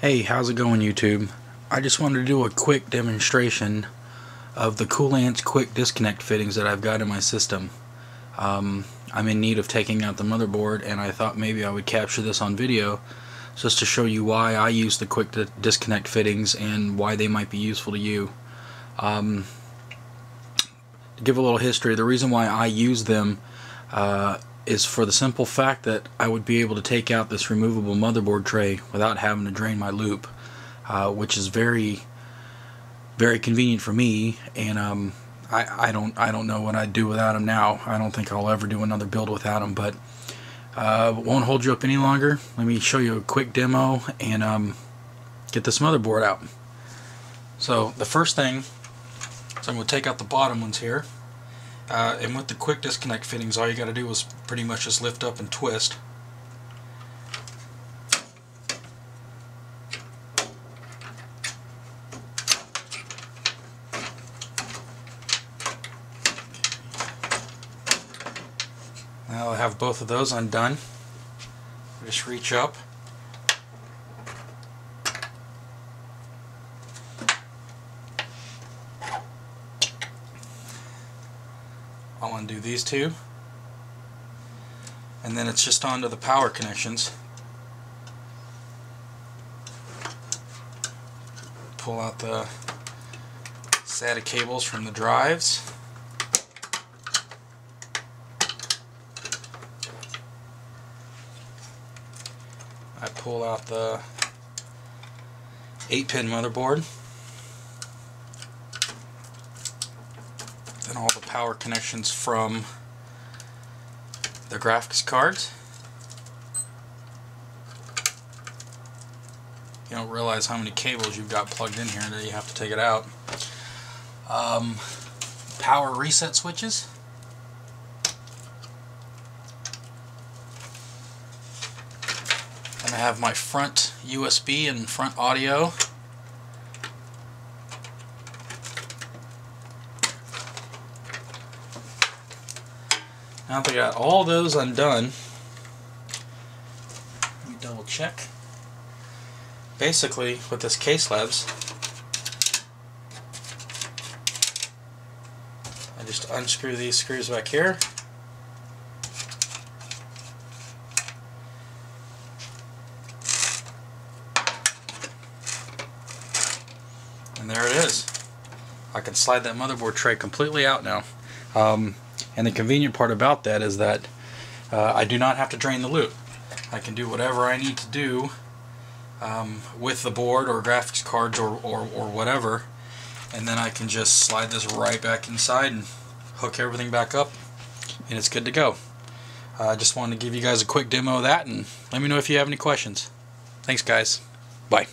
Hey, how's it going, YouTube? I just wanted to do a quick demonstration of the Koolance Quick Disconnect fittings that I've got in my system. I'm in need of taking out the motherboard, and I thought maybe I would capture this on video just to show you why I use the Quick Disconnect fittings and why they might be useful to you. To give a little history, the reason why I use them is for the simple fact that I would be able to take out this removable motherboard tray without having to drain my loop, which is very, very convenient for me. And I don't know what I'd do without them now. I don't think I'll ever do another build without them. But won't hold you up any longer. Let me show you a quick demo and get this motherboard out. So the first thing, I'm going to take out the bottom ones here. And with the quick disconnect fittings, all you got to do is pretty much just lift up and twist. Now I have both of those undone. Just reach up. I want to do these two, and then it's just onto the power connections. Pull out the SATA cables from the drives. I pull out the 8-pin motherboard. And all the power connections from the graphics cards. You don't realize how many cables you've got plugged in here until you have to take it out. Power reset switches. And I have my front USB and front audio. Now that I got all those undone, let me double check. Basically, with this case labs, I just unscrew these screws back here. And there it is. I can slide that motherboard tray completely out now. And the convenient part about that is that I do not have to drain the loop. I can do whatever I need to do with the board or graphics cards or whatever, and then I can just slide this right back inside and hook everything back up, and it's good to go. I just wanted to give you guys a quick demo of that, and let me know if you have any questions. Thanks, guys. Bye.